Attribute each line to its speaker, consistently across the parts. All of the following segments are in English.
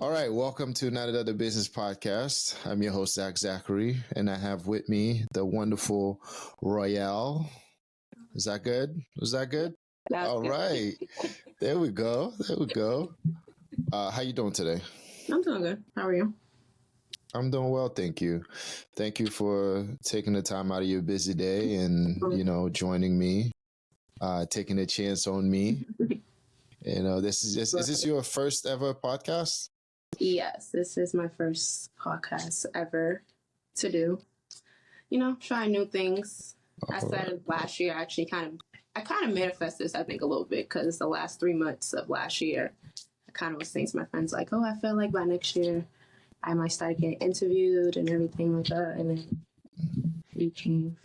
Speaker 1: All right, welcome to Not Another Business Podcast. I'm your host, Zach Zachary, and I have with me the wonderful Royale. Is that good? Was that good?
Speaker 2: That's
Speaker 1: All
Speaker 2: good.
Speaker 1: right. There we go. How you doing today?
Speaker 2: I'm doing good. How are you?
Speaker 1: I'm doing well, thank you. Thank you for taking the time out of your busy day and, joining me, taking a chance on me. Is this your first ever podcast?
Speaker 2: Yes, this is my first podcast ever to do. Try new things. I started last year. I kind of manifested this, I think, a little bit because the last 3 months of last year, I kind of was saying to my friends like, "Oh, I feel like by next year, I might start getting interviewed and everything like that." And then you came.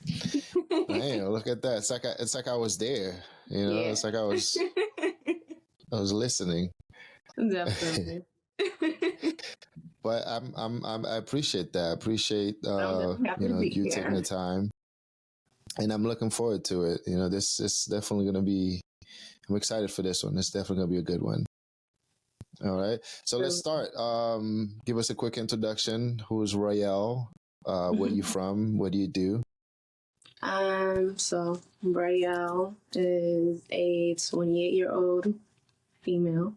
Speaker 1: Man, look at that! It's like I was there.
Speaker 2: Yeah.
Speaker 1: It's like I was listening.
Speaker 2: Definitely.
Speaker 1: But I appreciate that. I appreciate you taking the time, and I'm looking forward to it. This is definitely going to be. I'm excited for this one. It's definitely going to be a good one. All right, so let's start. Give us a quick introduction. Who's Royale? Where you from? What do you do?
Speaker 2: So Royale is a 28-year-old female,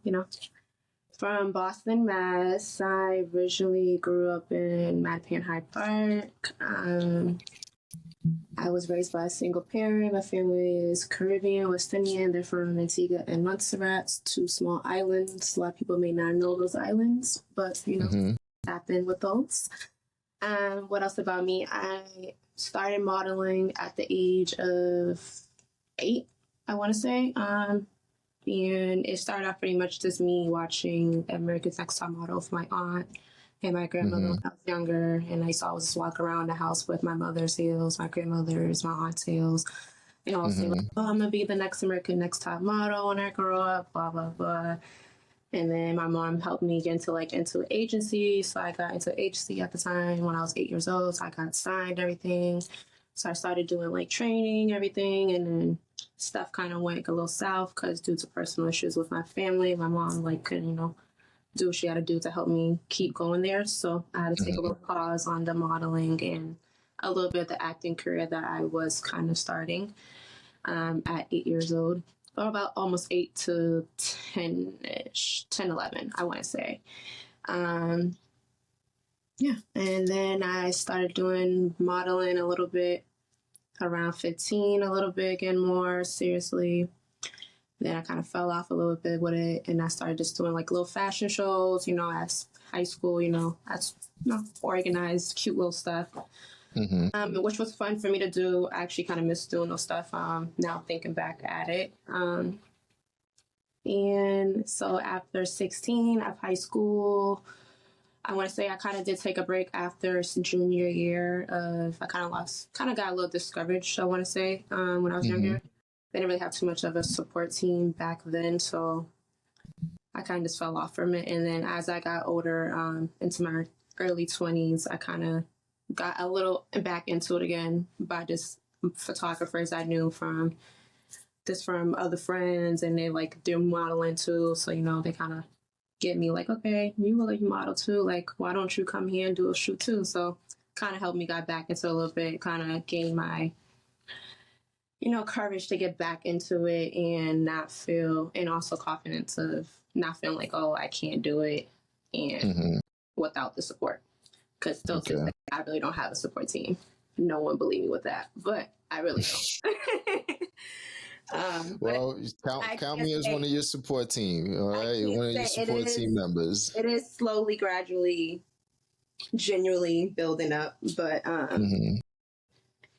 Speaker 2: from Boston, Mass. I originally grew up in Mattapan Hyde Park. I was raised by a single parent. My family is Caribbean, West Indian. They're from Antigua and Montserrat, 2 small islands. A lot of people may not know those islands, but, tap in with those. What else about me? I started modeling at the age of 8, I want to say. And it started off pretty much just me watching America's Next Top Model with my aunt and my grandmother when I was younger. And I used to always walk around the house with my mother's heels, my grandmother's, my aunt's heels. And all say, like, "Oh, I'm going to be the next American Next Top Model when I grow up, blah, blah, blah." And then my mom helped me get into agency. So I got into agency at the time when I was 8 years old. So I got signed, everything. So I started doing training, everything. And then stuff kind of went a little south because due to personal issues with my family, my mom couldn't, do what she had to do to help me keep going there. So I had to take a little pause on the modeling and a little bit of the acting career that I was kind of starting at 8 years old. Or about almost 8 to 10-ish, 10, 11, I want to say. And then I started doing modeling a little bit around 15, a little bit again more seriously. Then I kind of fell off a little bit with it, and I started just doing little fashion shows, as high school, as organized, cute little stuff. Which was fun for me to do. I actually kind of miss doing those stuff now thinking back at it. And so after 16 of high school, I want to say I kind of did take a break after junior year I kind of got a little discouraged, I want to say, when I was younger. They didn't really have too much of a support team back then, so I kind of just fell off from it. And then as I got older, into my early 20s, I kind of got a little back into it again by just photographers I knew from other friends, and they're modeling too. So, they kind of get me okay, you will model too. Why don't you come here and do a shoot too? So kind of helped me got back into a little bit, kind of gain my, courage to get back into it and and also confidence of not feeling oh, I can't do it and without the support. Because still to this day, I really don't have a support team. No one believe me with that, but I really don't.
Speaker 1: Well, count me as one of your support team. All right, one of your support team members.
Speaker 2: It is slowly, gradually, genuinely building up, but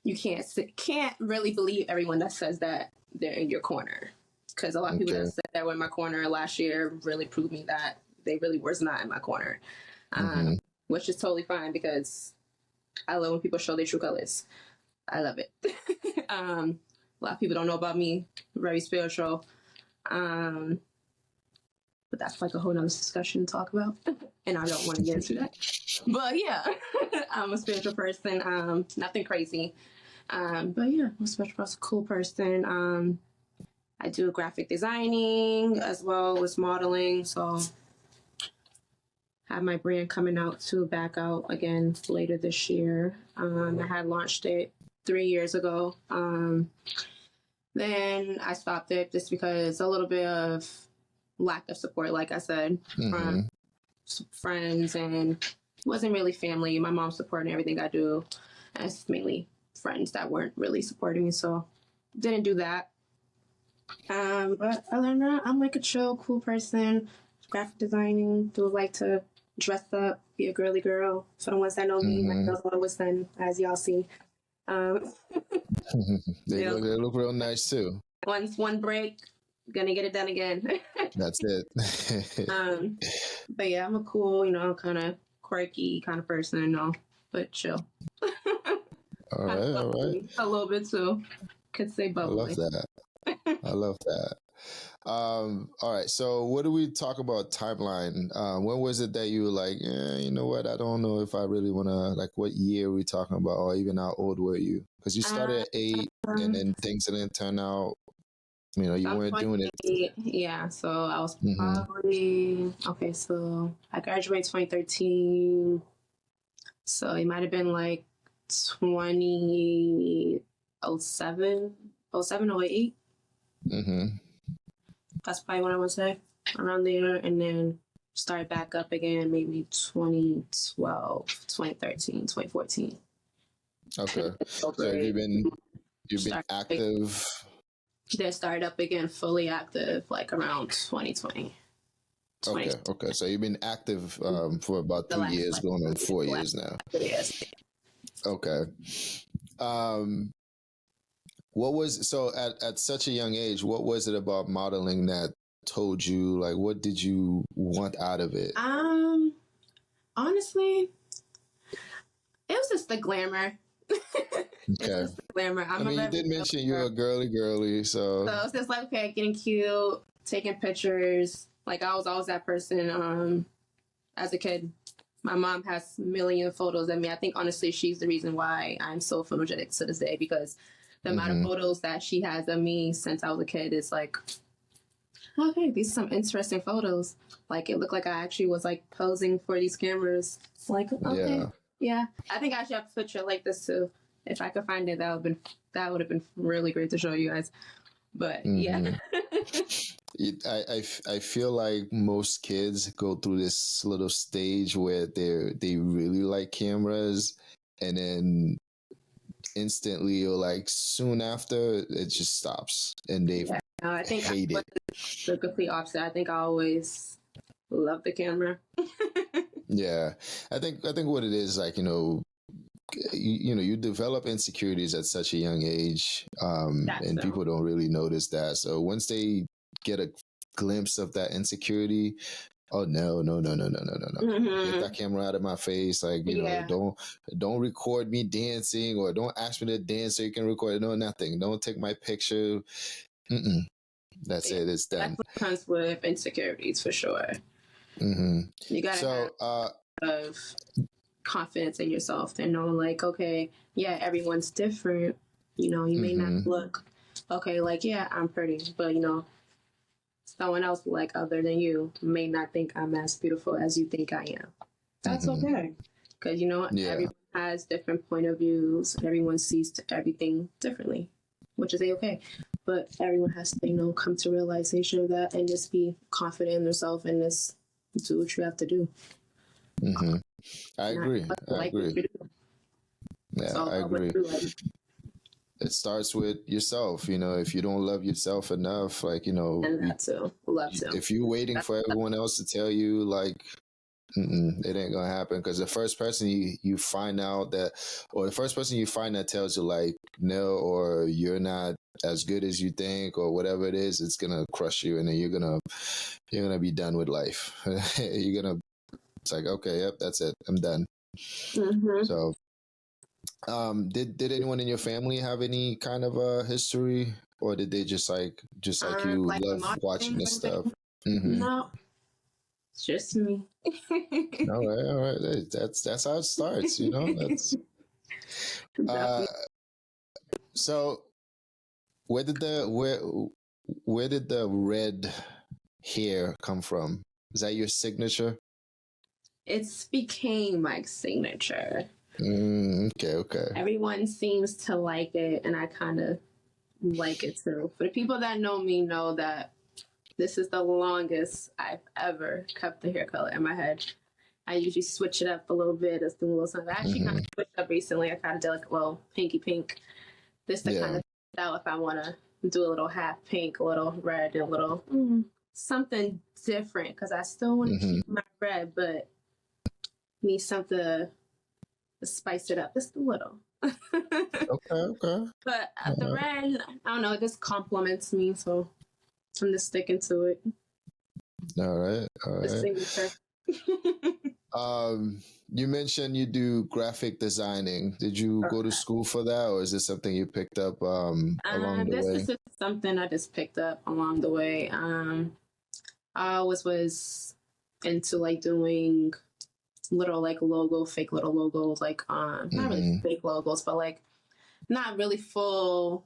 Speaker 2: you can't really believe everyone that says that they're in your corner. Because a lot of people that said that were in my corner last year really proved me that they really was not in my corner. Which is totally fine because I love when people show their true colors. I love it. A lot of people don't know about me. Very spiritual. But that's a whole nother discussion to talk about. And I don't want to get into that. But yeah, I'm a spiritual person. Nothing crazy. But yeah, I'm a spiritual person, cool person. I do graphic designing as well as modeling. So have my brand coming out to back out again later this year. I had launched it 3 years ago. Then I stopped it just because a little bit of lack of support, like I said, from friends, and it wasn't really family. My mom's supporting everything I do. And it's mainly friends that weren't really supporting me, so didn't do that. But other than that, I'm like a chill, cool person. Graphic designing, do like to dress up, be a girly girl. For the ones that know me, my girls always then, as y'all see.
Speaker 1: They look real nice too.
Speaker 2: Once one break, gonna get it done again.
Speaker 1: That's it.
Speaker 2: But yeah, I'm a cool, kind of quirky kind of person, but chill.
Speaker 1: All right.
Speaker 2: A little bit too. Could say bubbly.
Speaker 1: I love that. All right. So what do we talk about timeline? When was it that you were like, you know what? I don't know if I really want to, like, what year are we talking about, or even how old were you? Because you started at 8 and then things didn't turn out, you weren't doing it.
Speaker 2: Yeah. So I was probably, okay, so I graduated 2013. So it might have been like 2007, 08. That's probably what I would say, around there. And then start back up again maybe 2012, 2013, 2014.
Speaker 1: Okay. So you've been active.
Speaker 2: Then started up again, fully active, like around 2020.
Speaker 1: Okay. So you've been active for about 3 years, going on 4 years now.
Speaker 2: Yes.
Speaker 1: Okay. What was, so at such a young age, what was it about modeling that told you, like, what did you want out of it?
Speaker 2: Honestly, it was just the glamour.
Speaker 1: Okay.
Speaker 2: Glamour.
Speaker 1: I mean, you did mention you're a girly, so
Speaker 2: it's just like, okay, getting cute, taking pictures. Like, I was always that person. As a kid, my mom has a million photos of me. I think honestly, she's the reason why I'm so photogenic to this day, because the amount of photos that she has of me since I was a kid is like, okay, these are some interesting photos. Like, it looked like I actually was like posing for these cameras. It's like, okay, yeah. I think I should have a picture like this too. If I could find it, that would have been really great to show you guys. But yeah.
Speaker 1: I feel like most kids go through this little stage where they really like cameras, and then instantly or like soon after it just stops and they
Speaker 2: I think
Speaker 1: hate it.
Speaker 2: The complete opposite. I think I always love the camera.
Speaker 1: Yeah, I think what it is, like, you develop insecurities at such a young age, and people don't really notice that. So once they get a glimpse of that insecurity, oh no, get that camera out of my face. Like, don't record me dancing, or don't ask me to dance so you can record it. No, nothing. Don't take my picture. That's it. It's done.
Speaker 2: That's what comes with insecurities, for sure. You gotta have confidence in yourself and know, like, okay, yeah, everyone's different. You may not look okay, like, yeah, I'm pretty, but someone else, like, other than you, may not think I'm as beautiful as you think I am. That's okay. Because, everyone has different point of views. Everyone sees everything differently, which is okay. But everyone has to, come to realization of that and just be confident in themselves and just do what you have to do.
Speaker 1: I agree. Yeah, I agree. It starts with yourself. If you don't love yourself enough, like,
Speaker 2: and that too. Love too.
Speaker 1: If you're waiting for everyone else to tell you, like, it ain't gonna happen, because the first person you find out that, or the first person you find that tells you, like, no, or you're not as good as you think, or whatever it is, it's gonna crush you, and then you're gonna be done with life. It's like, okay, yep, that's it, I'm done. So did anyone in your family have any kind of a history, or did they just like you, like, love watching this stuff?
Speaker 2: No, it's just me.
Speaker 1: All right. That's how it starts, That's so where did the red hair come from? Is that your signature?
Speaker 2: it's became my signature.
Speaker 1: Okay.
Speaker 2: Everyone seems to like it, and I kind of like it too. For the people that know me know that this is the longest I've ever kept the hair color in my head. I usually switch it up a little bit. It's doing a little something. I actually kind of switched up recently. I kind of did like a little pinky pink. This to kind of out if I want to do a little half pink, a little red, and a little something different, because I still want to keep my red, but need something to spice it up just a little.
Speaker 1: Okay.
Speaker 2: But the red, I don't know, it just compliments me, so I'm just sticking to it.
Speaker 1: All right.
Speaker 2: The signature.
Speaker 1: You mentioned you do graphic designing. Did you go to school for that, or is this something you picked up along the way?
Speaker 2: This is something I just picked up along the way. I always was into like doing little like fake little logos, like not really fake logos, but like not really full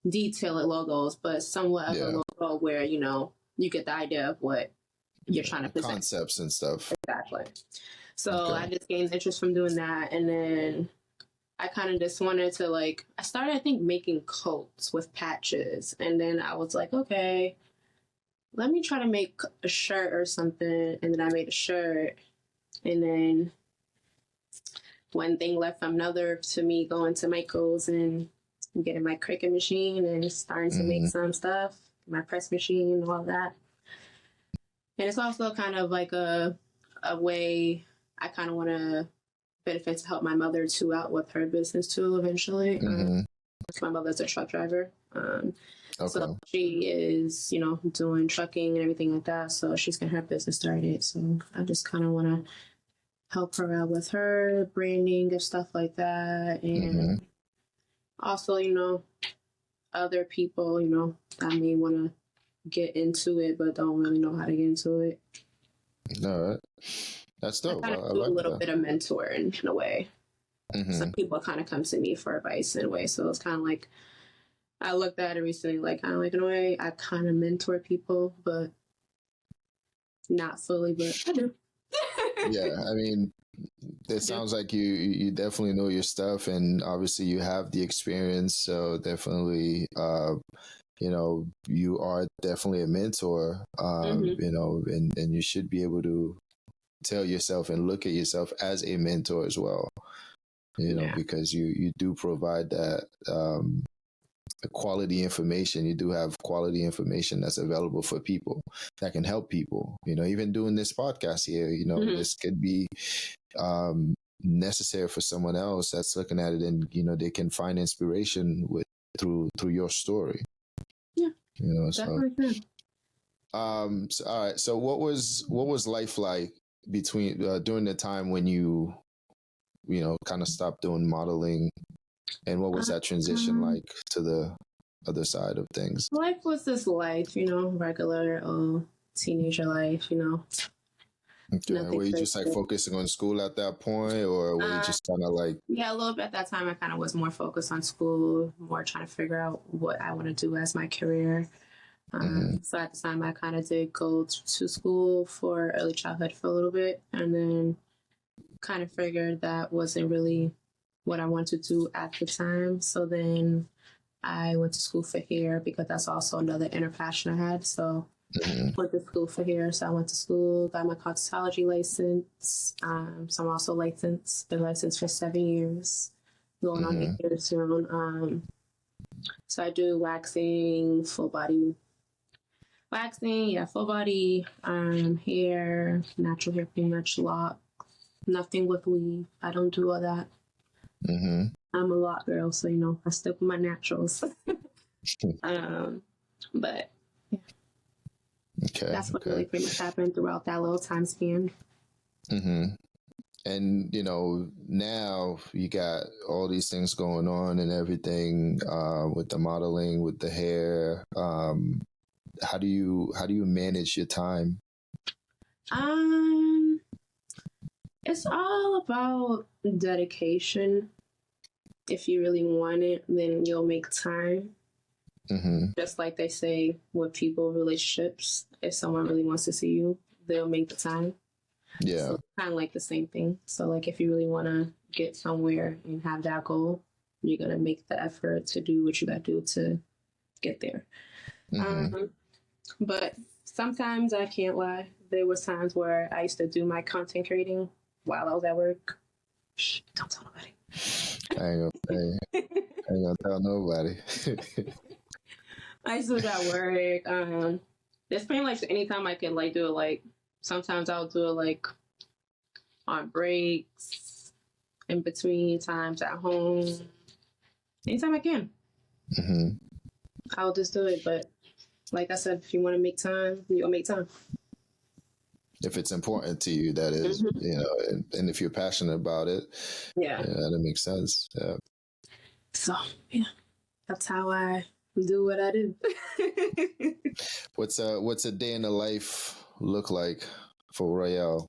Speaker 2: detailed logos, but somewhat of a logo where you get the idea of what you're trying to present.
Speaker 1: Concepts and stuff.
Speaker 2: Exactly. So I just gained interest from doing that, and then I kind of just wanted to I started, I think, making coats with patches, and then I was like, okay, let me try to make a shirt or something, and then I made a shirt, and then one thing led from another to me going to Michael's and getting my Cricut machine and starting to make some stuff, my press machine and all that. And it's also kind of like a way I kind of want to benefit to help my mother too out with her business too eventually. My mother's a truck driver. So she is, doing trucking and everything like that. So she's getting her business started. So I just kind of want to help her out with her branding and stuff like that. And also, other people, that may want to get into it but don't really know how to get into it.
Speaker 1: All right. That's dope.
Speaker 2: I kind of do a little bit of mentoring in a way. Some people kind of come to me for advice in a way. So it's kind of like, I looked at it recently, in a way, I kind of mentor people, but not fully, but I do.
Speaker 1: Yeah, I mean, it sounds like you definitely know your stuff, and obviously you have the experience. So definitely, you are definitely a mentor. And you should be able to tell yourself and look at yourself as a mentor as well. Because you do provide that quality information. You do have quality information that's available for people that can help people. Even doing this podcast here, this could be necessary for someone else that's looking at it, and they can find inspiration through your story.
Speaker 2: Yeah,
Speaker 1: definitely. All right. So what was life like between during the time when you kind of stopped doing modeling, and what was that transition like to the other side of things?
Speaker 2: Life was just life, regular teenager life,
Speaker 1: Okay. Were you just focusing on school at that point, or were you just kind of
Speaker 2: Yeah, a little bit at that time. I kind of was more focused on school, more trying to figure out what I want to do as my career. So at the time, I kind of did go to school for early childhood for a little bit, and then kind of figured that wasn't really what I wanted to do at the time. So then I went to school for hair, because that's also another inner passion I had. So went to school for hair. So I went to school, got my cosmetology license. So I'm also licensed, been licensed for 7 years, going on 8 years soon. So I do waxing, full body hair, natural hair, pretty much lock, nothing with weave. I don't do all that. I'm a lock girl, so I stick with my naturals. But yeah, that's what really pretty much happened throughout that little time span.
Speaker 1: And now you got all these things going on and everything, with the modeling, with the hair. How do you manage your time?
Speaker 2: It's all about dedication. If you really want it, then you'll make time. Just like they say with people, relationships, if someone really wants to see you, they'll make the time.
Speaker 1: Yeah.
Speaker 2: So kind of like the same thing. So like if you really want to get somewhere and have that goal, you're going to make the effort to do what you got to do to get there. But sometimes I can't lie. There was times where I used to do my content creating while I was at work. Shh, don't tell nobody.
Speaker 1: I ain't gonna tell nobody.
Speaker 2: I used to do at work. It's pretty much anytime I can like do it. Like sometimes I'll do it like on breaks, in between times at home, anytime I can. I'll just do it. But like I said, if you want to make time, you'll make time.
Speaker 1: If it's important to you, that is, you know, and if you're passionate about it,
Speaker 2: yeah,
Speaker 1: that makes sense. Yeah.
Speaker 2: So yeah, that's how I do what I do.
Speaker 1: What's a day in the life look like for Royale?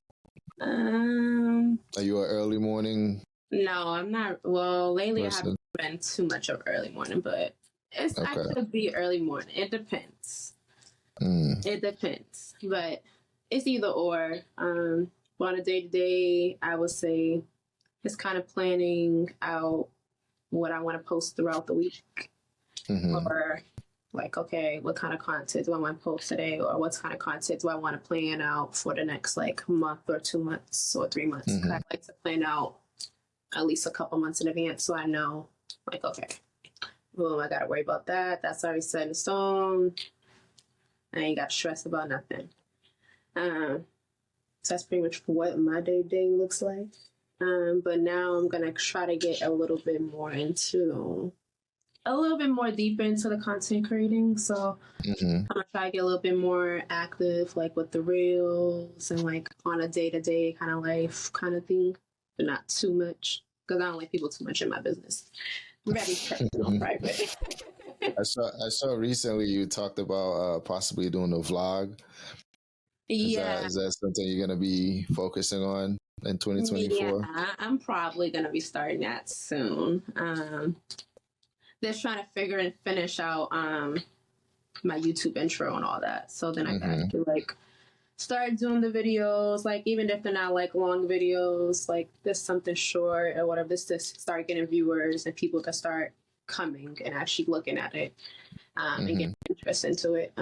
Speaker 1: Are you an early morning?
Speaker 2: No, I'm not. Well, lately
Speaker 1: person?
Speaker 2: I haven't been too much of early morning, but I could be early morning. It depends. It depends, but it's either or. On a day to day, I would say it's kind of planning out what I want to post throughout the week, or like, okay, what kind of content do I want to post today, or what kind of content do I want to plan out for the next like month or 2 months or 3 months. I like to plan out at least a couple months in advance so I know, like, okay, boom, I got to worry about that. That's already set in stone. I ain't got to stress about nothing. So that's pretty much what my day looks like. But now I'm going to try to get a little bit more deep into the content creating. So I'm going to try to get a little bit more active, like with the reels and like on a day-to-day kind of life kind of thing, but not too much because I don't like people too much in my business. Very personal, private.
Speaker 1: I saw recently you talked about possibly doing a vlog. Is that something you're going to be focusing on in 2024?
Speaker 2: Yeah, I'm probably going to be starting that soon. Just trying to figure and finish out my YouTube intro and all that. So then I can actually like start doing the videos, like even if they're not like long videos, like this something short or whatever, this just start getting viewers and people can start coming and actually looking at it and getting interest into it.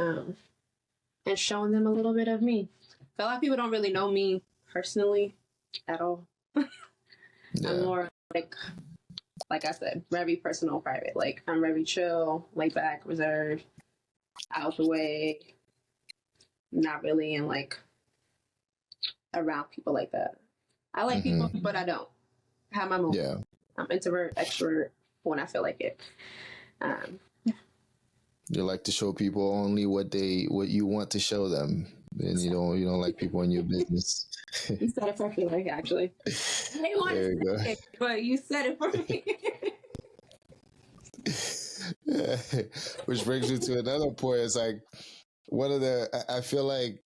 Speaker 2: And showing them a little bit of me. A lot of people don't really know me personally at all. I'm more like I said, very personal, private. Like I'm very chill, laid back, reserved, out the way, not really in like around people like that. I like people, but I don't. I have my moments.
Speaker 1: Yeah.
Speaker 2: I'm introvert, extrovert when I feel like it.
Speaker 1: You like to show people only what you want to show them, and you don't like people in your business.
Speaker 2: You said it perfectly, actually. They want to say it, but you said it for me.
Speaker 1: Which brings me to another point. It's like I feel like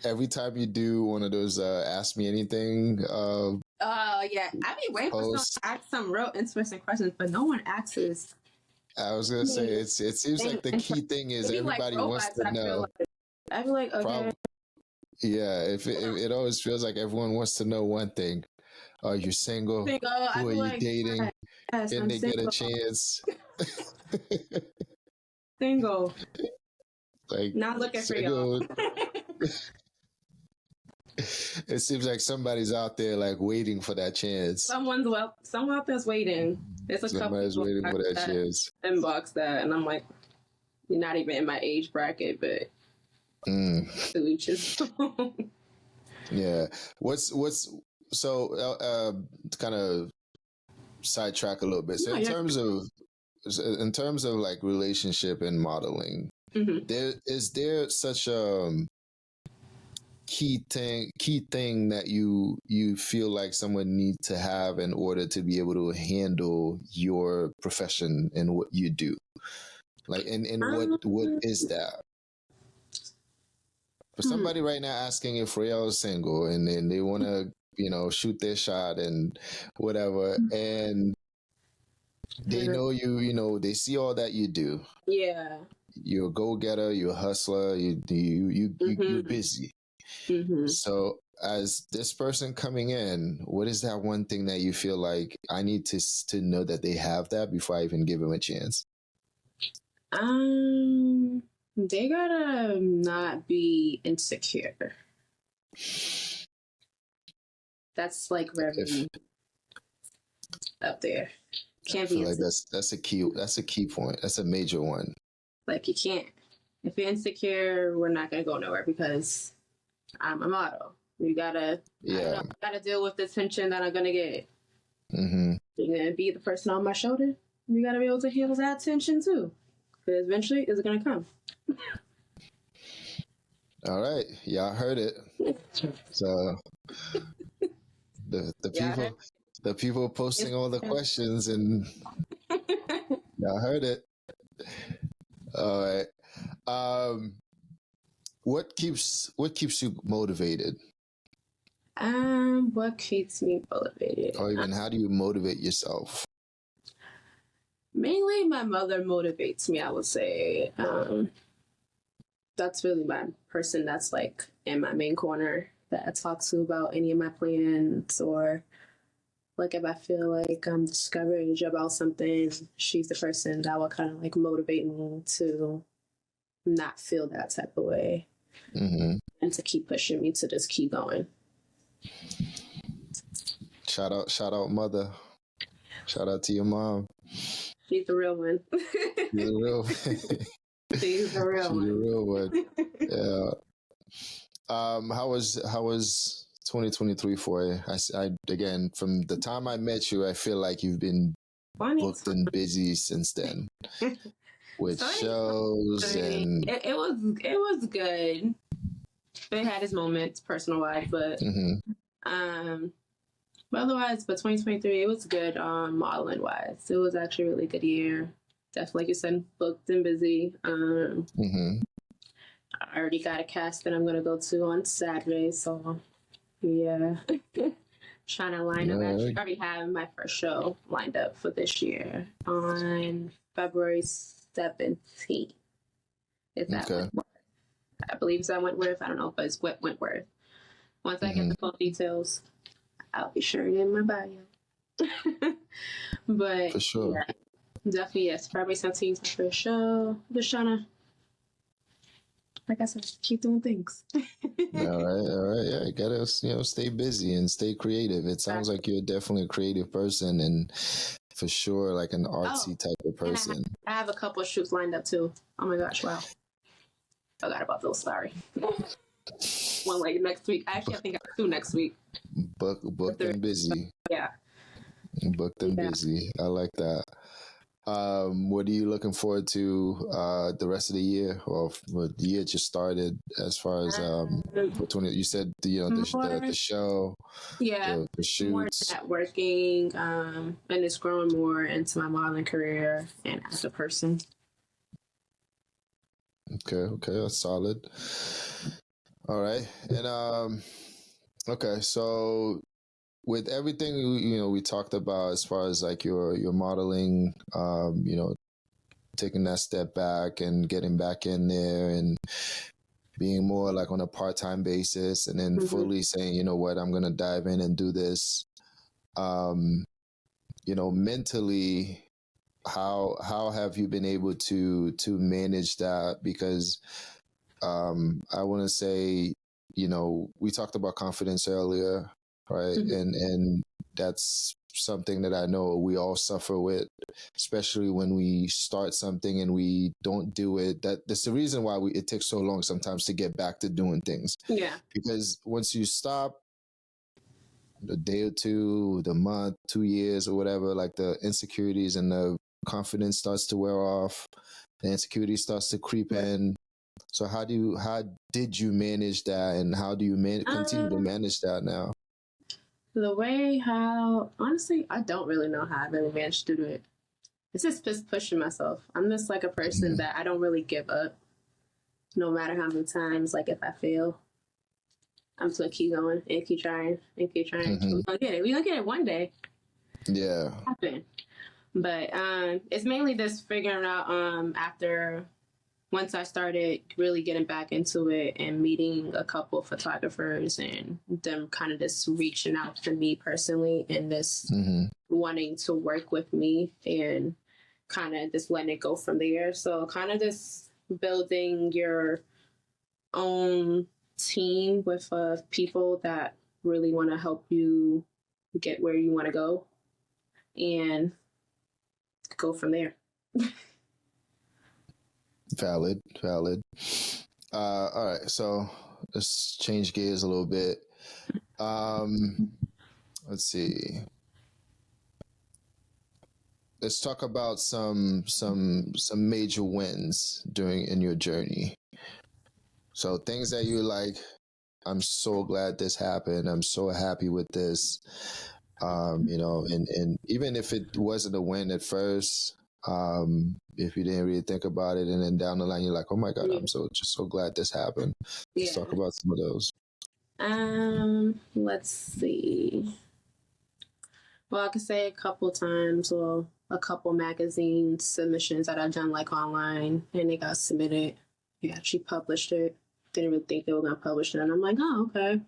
Speaker 1: every time you do one of those ask me anything.
Speaker 2: Yeah, I be waiting for someone to ask some real interesting questions, but no one asks.
Speaker 1: I was gonna say it seems like the key thing is everybody wants to know.
Speaker 2: I feel like okay.
Speaker 1: Yeah, if it always feels like everyone wants to know one thing. Are you single? Who are you dating?
Speaker 2: Yes,
Speaker 1: Can they get a chance?
Speaker 2: Single.
Speaker 1: Like
Speaker 2: not looking for y'all.
Speaker 1: It seems like somebody's out there like waiting for that chance.
Speaker 2: Someone out there's waiting. There's a
Speaker 1: Somebody's waiting for that chance.
Speaker 2: Inbox that, and I'm like, you're not even in my age bracket, but to each his own.
Speaker 1: Yeah. What's so kind of sidetrack a little bit. So in terms of like relationship and modeling, is there such a key thing that you feel like someone needs to have in order to be able to handle your profession and what you do? Like, and what is that? For somebody right now asking if Royale is single and then they want to, shoot their shot and whatever, and they know you, they see all that you do.
Speaker 2: Yeah.
Speaker 1: You're a go-getter, you're a hustler, you're busy. So as this person coming in, what is that one thing that you feel like I need to know that they have that before I even give them a chance?
Speaker 2: They gotta not be insecure. That's like very up there. Can't be
Speaker 1: like that's a key point. That's a major one.
Speaker 2: Like, you can't. If you're insecure, we're not gonna go nowhere because I'm a model. You gotta deal with the tension that I'm gonna get.
Speaker 1: Mm-hmm.
Speaker 2: You're gonna be the person on my shoulder. You gotta be able to handle that tension too, because eventually it's gonna come.
Speaker 1: All right, y'all heard it. So the people posting all the questions, and y'all heard it. All right. What keeps you motivated?
Speaker 2: What keeps me motivated?
Speaker 1: Or even how do you motivate yourself?
Speaker 2: Mainly my mother motivates me, I would say. That's really my person that's like in my main corner that I talk to about any of my plans, or like if I feel like I'm discouraged about something, she's the person that will kind of like motivate me to not feel that type of way.
Speaker 1: Mm-hmm.
Speaker 2: And to keep pushing me to just keep going.
Speaker 1: Shout out mother. Shout out to your mom.
Speaker 2: She's the real one.
Speaker 1: She's the real
Speaker 2: She's the real one.
Speaker 1: Yeah. How was 2023 for you? I again, from the time I met you, I feel like you've been booked and busy since then. With shows and
Speaker 2: it was good. It had its moments personal wise, but but otherwise, but 2023 it was good modeling wise. It was actually a really good year. Definitely, like you said, booked and busy. I already got a cast that I'm gonna go to on Saturday, so yeah. Trying to line up. I already have my first show lined up for this year on February 17th. Is that Wentworth? I believe it's at Wentworth. I don't know if it's Wentworth. Once I get the full details, I'll be sharing it in my bio. But
Speaker 1: for sure.
Speaker 2: Yeah, definitely, yes. February 17th is my first show. Just trying to, like I said, keep doing things.
Speaker 1: All right. Yeah, you gotta, stay busy and stay creative. It sounds like you're definitely a creative person, and for sure, like an artsy type of person.
Speaker 2: I have a couple of shoots lined up too. Oh my gosh! Wow, forgot about those. Sorry. One like next week. Actually, I think I have 2 next week.
Speaker 1: Booked and busy.
Speaker 2: Yeah.
Speaker 1: Booked and busy. I like that. What are you looking forward to the rest of the year, or the year just started? As far as you said, the show, the shoots,
Speaker 2: more networking, and it's growing more into my modeling career and as a person.
Speaker 1: Okay, that's solid. All right, and okay, so with everything we talked about as far as like your modeling, taking that step back and getting back in there and being more like on a part-time basis, and then fully saying, you know what, I'm gonna dive in and do this. Mentally, how have you been able to manage that? Because I want to say, we talked about confidence earlier, right? And that's something that I know we all suffer with, especially when we start something and we don't do it. That's the reason why it takes so long sometimes to get back to doing things.
Speaker 2: Yeah.
Speaker 1: Because once you stop, a day or two, the month, 2 years or whatever, like the insecurities and the confidence starts to wear off, the insecurity starts to creep in. So how did you manage that, and how do you continue to manage that now?
Speaker 2: The way how, honestly, I don't really know how I really managed to do it. It's just pushing myself. I'm just like a person that I don't really give up, no matter how many times. Like if I fail, I'm just gonna keep going and keep trying and keep trying. We're gonna get it. We're gonna get it one day.
Speaker 1: Yeah.
Speaker 2: Happen. But it's mainly just figuring out after once I started really getting back into it and meeting a couple of photographers and them kind of just reaching out to me personally and just wanting to work with me and kind of just letting it go from there. So kind of just building your own team with people that really want to help you get where you want to go and go from there.
Speaker 1: Valid. All right, so let's change gears a little bit. Let's see. Let's talk about some major wins in your journey. So things that you're like, I'm so glad this happened. I'm so happy with this. You know, and even if it wasn't a win at first, if you didn't really think about it, and then down the line you're like, oh my God, I'm so glad this happened. Let's talk about some of those.
Speaker 2: Let's see. Well, I could say a couple times, or a couple magazine submissions that I've done like online, and they got submitted. They actually published it. Didn't really think they were gonna publish it, and I'm like, oh, okay.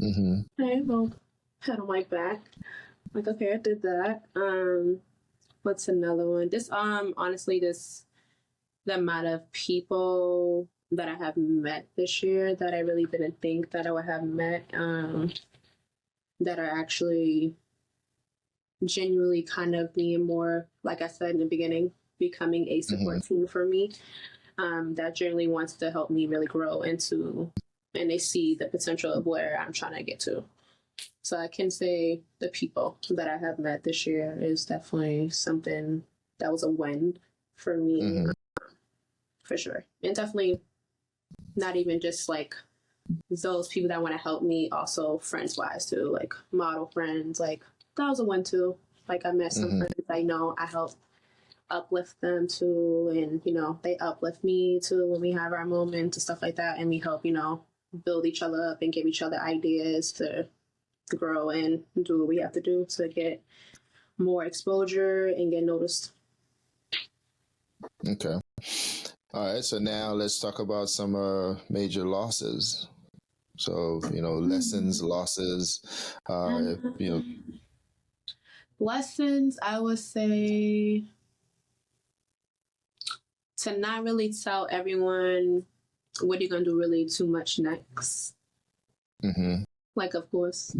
Speaker 2: Okay, well, pat on my back. Like, okay, I did that. What's another one? This honestly, the amount of people that I have met this year that I really didn't think that I would have met, that are actually genuinely kind of being more, like I said in the beginning, becoming a support team for me, that generally wants to help me really grow into, and they see the potential of where I'm trying to get to. So I can say the people that I have met this year is definitely something that was a win for me, for sure. And definitely not even just like those people that want to help me, also friends-wise too, like model friends, like that was a win too. Like I met some friends I know I help uplift them too, and you know they uplift me too when we have our moments and stuff like that, and we help, you know, build each other up and give each other ideas to grow and do what we have to do to get more exposure and get noticed.
Speaker 1: Okay. All right. So now let's talk about some major losses. So, you know, lessons, losses, you know.
Speaker 2: Lessons, I would say to not really tell everyone what you're going to do really too much next. Like, of course.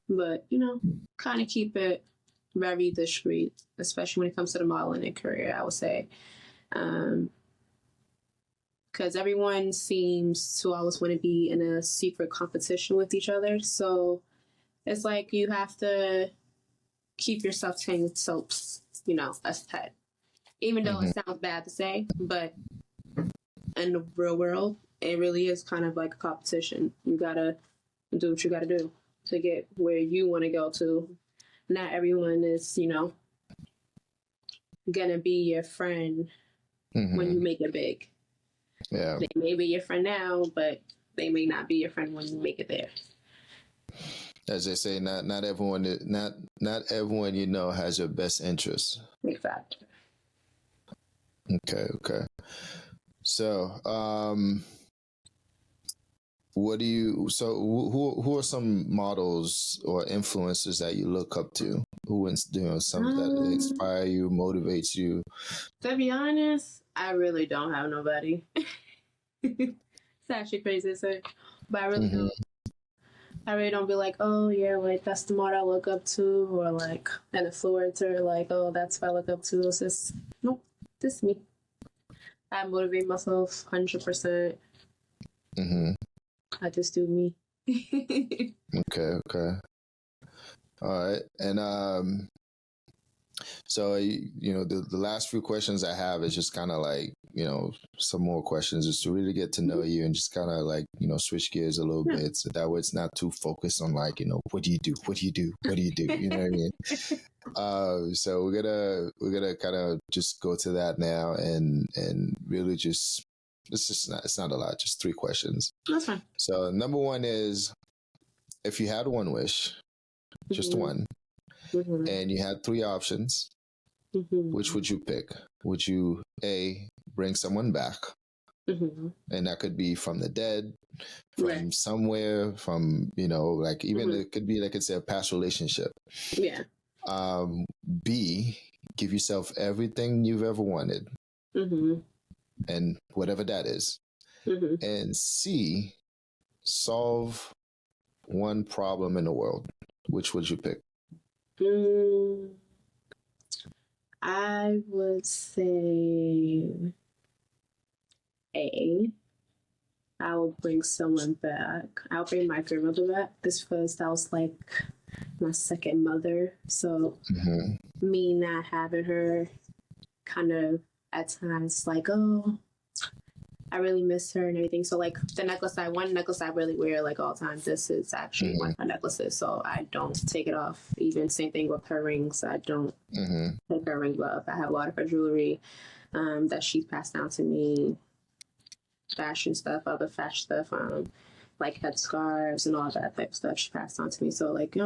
Speaker 2: But, you know, kind of keep it very discreet, especially when it comes to the modeling career, I would say. Because everyone seems to always want to be in a secret competition with each other. So it's like you have to keep yourself 10 soaps, you know, ahead. Even though it sounds bad to say, but in the real world, it really is kind of like a competition. You gotta do what you gotta do to get where you want to go to. Not everyone is, you know, gonna be your friend when you make it big.
Speaker 1: Yeah.
Speaker 2: They may be your friend now, but they may not be your friend when you make it there.
Speaker 1: As they say, not everyone you know has your best interest.
Speaker 2: Exactly.
Speaker 1: Okay. So, who are some models or influencers that you look up to? Who, you know, some that inspire you, motivates you?
Speaker 2: To be honest, I really don't have nobody. It's actually crazy to say, but I really don't. I really don't be like, oh yeah, like that's the model I look up to, or like an influencer, like, oh that's what I look up to. It's just nope, this is me. I motivate myself 100%. I just do me.
Speaker 1: Okay. All right, and so you know the last few questions I have is just kind of like, you know, some more questions just to really get to know you and just kind of like, you know, switch gears a little bit, so that way it's not too focused on like, you know, what do you do, you know what I mean? So we're gonna kind of just go to that now and really just it's not a lot, just 3 questions.
Speaker 2: That's fine.
Speaker 1: So number 1 is, if you had one wish, just one, and you had 3 options, which would you pick? Would you A, bring someone back,
Speaker 2: Mm-hmm.
Speaker 1: and that could be from the dead, from
Speaker 2: Right.
Speaker 1: somewhere, from, you know, like even
Speaker 2: Mm-hmm.
Speaker 1: it could be like it's a past relationship.
Speaker 2: Yeah.
Speaker 1: B, give yourself everything you've ever wanted,
Speaker 2: Mm-hmm.
Speaker 1: and whatever that is.
Speaker 2: Mm-hmm.
Speaker 1: And C, solve one problem in the world. Which would you pick?
Speaker 2: I would say A. I will bring someone back. I'll bring my grandmother back. This first, that was like my second mother. So me not having her kind of at times like, oh, I really miss her and everything. So like one necklace I really wear like all the time. This is actually one of my necklaces, so I don't take it off. Even same thing with her rings. I don't take her ring off. I have a lot of her jewelry that she's passed down to me. Fashion stuff, other fashion stuff, like headscarves and all that type of stuff she passed on to me. So like,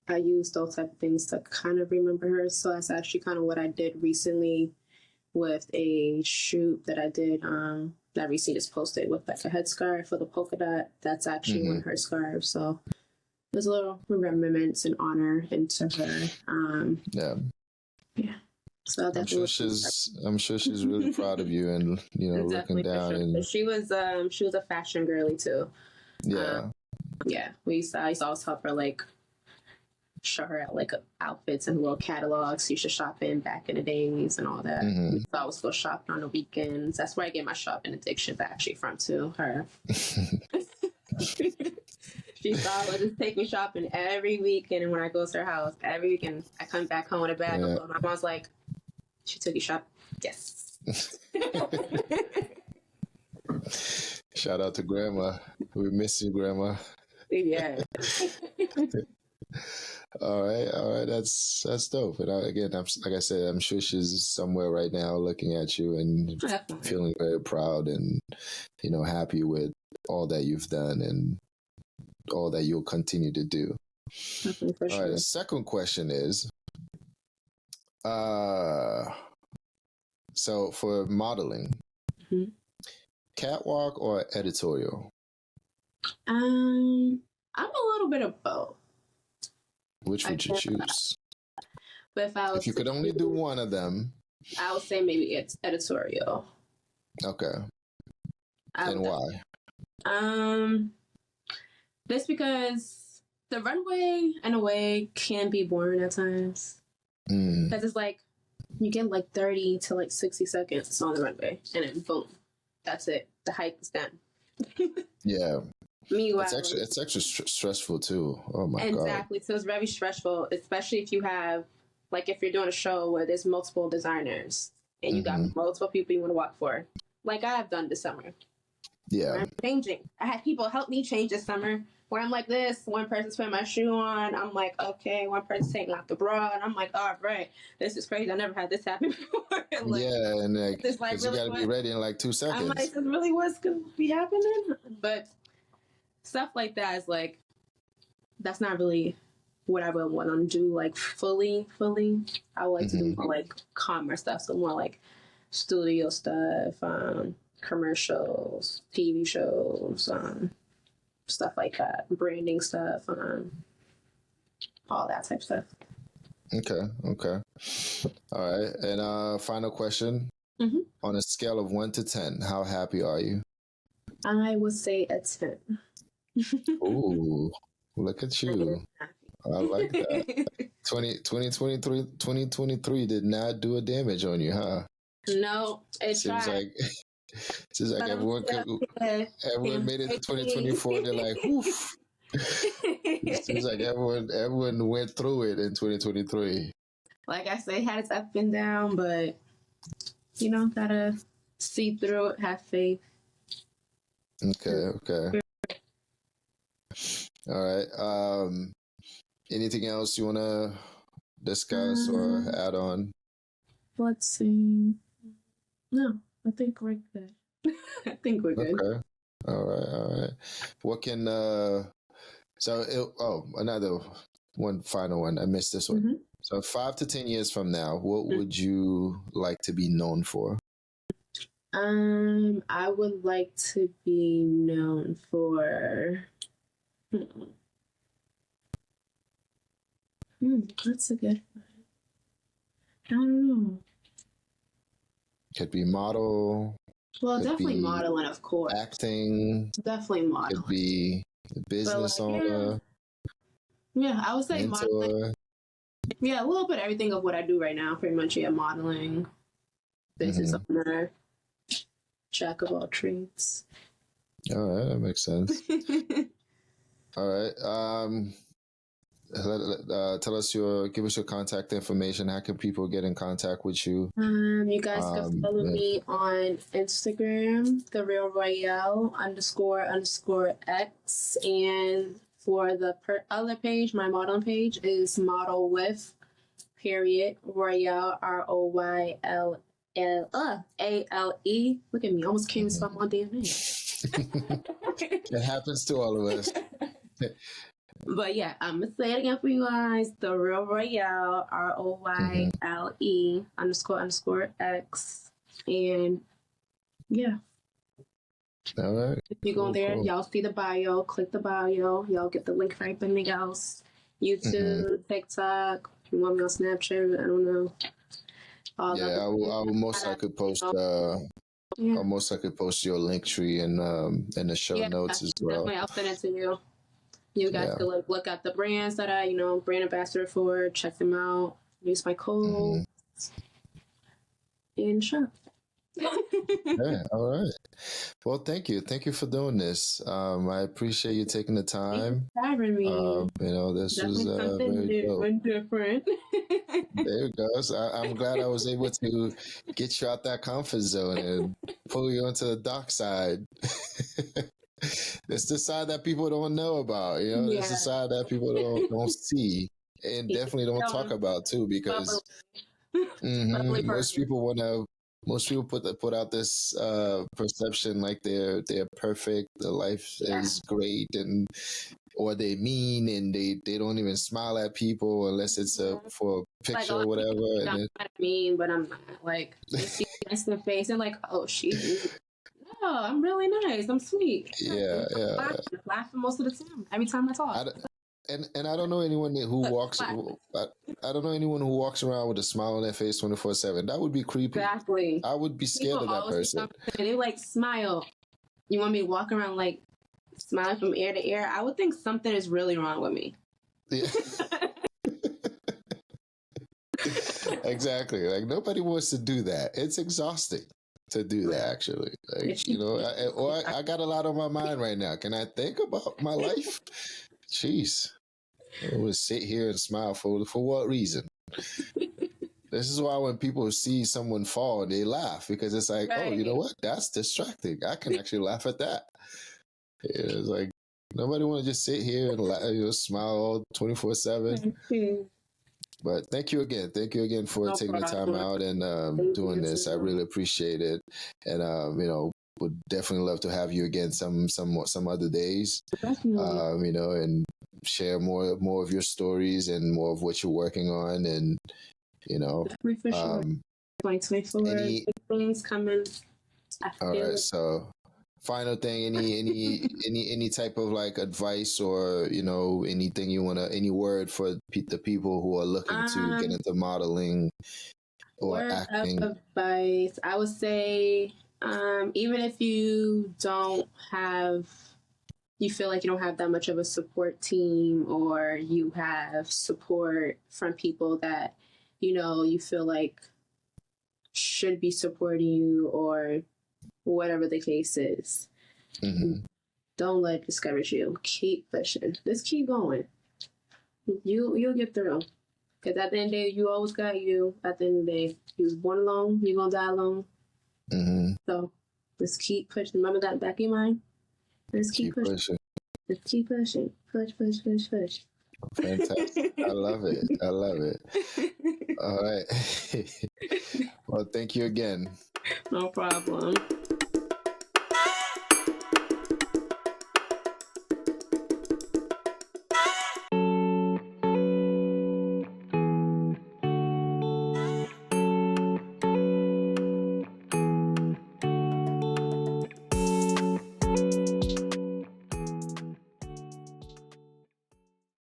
Speaker 2: I use those type of things to kind of remember her. So that's actually kind of what I did recently with a shoot that I did that recently just posted with like a headscarf for the polka dot. That's actually one of her scarves. So there's a little remembrance and honor into her. Yeah. So
Speaker 1: I'm sure she's really proud of you, and you know, looking down. And
Speaker 2: she was a fashion girly too.
Speaker 1: Yeah.
Speaker 2: I used to always help her like show her like outfits and little catalogs you should shop in back in the days and all that. We used to always go shopping on the weekends. That's where I get my shopping addictions actually from too. Her. She thought would just take me shopping every weekend, and when I go to her house every weekend, I come back home with a bag of clothes. My mom's like, "She took you shopping?" Yes.
Speaker 1: Shout out to Grandma. We miss you, Grandma.
Speaker 2: Yeah.
Speaker 1: All right. That's dope. And again, like I said, I'm sure she's somewhere right now looking at you and feeling very proud and, you know, happy with all that you've done and all that you'll continue to do. All right. The second question is, so for modeling, catwalk or editorial?
Speaker 2: I'm a little bit of both.
Speaker 1: Which would you choose?
Speaker 2: But if
Speaker 1: you could only do one of them,
Speaker 2: I would say maybe it's editorial.
Speaker 1: Okay. And why?
Speaker 2: Just because the runway, in a way, can be boring at times. Because it's like, you get like 30 to like 60 seconds on the runway, and then boom, that's it. The hype is done.
Speaker 1: Yeah.
Speaker 2: Meanwhile,
Speaker 1: it's actually stressful too. Oh my God.
Speaker 2: Exactly. So it's very stressful, especially if you have, like, if you're doing a show where there's multiple designers and you got multiple people you want to walk for, like I have done this summer.
Speaker 1: Yeah.
Speaker 2: I'm changing. I had people help me change this summer where I'm like this. One person's putting my shoe on. I'm like, okay. One person's taking off the bra, and I'm like, all right, this is crazy. I never had this happen before.
Speaker 1: Like, yeah, and like, really you got to be ready in like 2 seconds.
Speaker 2: I'm like, this really what's gonna be happening, but stuff like that is like, that's not really what I would want to do, like fully. I would like to do more like calmer stuff, so more like studio stuff, commercials, TV shows, stuff like that, branding stuff, all that type of stuff.
Speaker 1: Okay. All right, and final question. On a scale of 1 to 10, how happy are you?
Speaker 2: I would say a 10.
Speaker 1: Ooh, look at you. I like that. 2023 did not do a damage on you, huh?
Speaker 2: No, it
Speaker 1: seems like everyone made it to 2024. They're like, oof. It seems like everyone went through it in 2023.
Speaker 2: Like I say, had its up and down, but you know, gotta see through it, have faith.
Speaker 1: Okay. All right. Anything else you want to discuss or add on?
Speaker 2: Let's see. No, I think we're good. Good.
Speaker 1: Okay. All right. What can another one, final one. I missed this one. So 5 to 10 years from now, what would you like to be known for?
Speaker 2: I would like to be known for. That's a good one. I don't know.
Speaker 1: Could be model.
Speaker 2: Well,
Speaker 1: Could
Speaker 2: definitely
Speaker 1: be
Speaker 2: modeling, of course.
Speaker 1: acting.
Speaker 2: Definitely modeling.
Speaker 1: Could be business owner.
Speaker 2: Yeah, I would say
Speaker 1: mentor.
Speaker 2: modeling. Yeah, a little bit of everything of what I do right now, pretty much. Yeah, modeling, business owner, jack of all trades.
Speaker 1: All right, that makes sense. All right. Give us your contact information. How can people get in contact with you?
Speaker 2: You guys can follow me on Instagram, the real Royale __X, and for the other page, my modeling page is model with Royale ROYLALE. Look at me, almost can't spell my damn name.
Speaker 1: It happens to all of us.
Speaker 2: But yeah, I'm gonna say it again for you guys. The real Royale ROYLE __X, and yeah.
Speaker 1: All right.
Speaker 2: If you go there, y'all see the bio. Click the bio. Y'all get the link for everything else. YouTube, TikTok. If you want me on Snapchat, I don't know.
Speaker 1: I will most likely post. I'll most likely post your link tree in the show notes as well.
Speaker 2: I'll send it to you. You guys can look at the brands that I, brand ambassador for. Check them out. Use my code. And shop.
Speaker 1: Yeah, all right. Well, thank you. Thank you for doing this. I appreciate you taking the time.
Speaker 2: Thank you for having me.
Speaker 1: This was very dope.
Speaker 2: And different.
Speaker 1: There you go. So I'm glad I was able to get you out that comfort zone and pull you onto the dark side. It's the side that people don't know about. It's the side that people don't see and definitely don't talk about too, because most people put out this perception like they're perfect, their life is great, or they mean, and they don't even smile at people unless it's for a picture or whatever.
Speaker 2: I'm mean, but I'm not. Like, you see face to face, they're like, oh, no, I'm really nice. I'm sweet.
Speaker 1: Yeah.
Speaker 2: Laughing most of the time. Every time I talk.
Speaker 1: And I don't know anyone who walks. I don't know anyone who walks around with a smile on their face 24/7. That would be creepy.
Speaker 2: Exactly.
Speaker 1: I would be scared of that person.
Speaker 2: They like smile. You want me to walk around like smiling from ear to ear? I would think something is really wrong with me.
Speaker 1: Yeah. Exactly. Like, nobody wants to do that. It's exhausting to do that, actually. Like, I got a lot on my mind right now. Can I think about my life? Jeez. I would sit here and smile for what reason? This is why when people see someone fall, they laugh, because it's like, oh, you know what? That's distracting. I can actually laugh at that. It's like, nobody want to just sit here and smile all 24/7. But thank you again. Thank you again for taking the time out and doing this. I really appreciate it. And, would definitely love to have you again some other days. And share more of your stories and more of what you're working on, and
Speaker 2: definitely for sure. 2024 things coming.
Speaker 1: All right, so final thing, any type of like advice or anything you want to, any word for the people who are looking to get into modeling or acting?
Speaker 2: Advice, I would say, even if you feel like you don't have that much of a support team, or you have support from people that you feel like should be supporting you, or whatever the case is, don't let it discourage you. Keep pushing. Just keep going. You'll get through. Because at the end of the day, you always got you. At the end of the day, you was born alone. You're gonna die alone. So just keep pushing. Remember that back in your mind. Just keep pushing. Just keep pushing. Push.
Speaker 1: Fantastic. I love it. All right. Well, thank you again.
Speaker 2: No problem.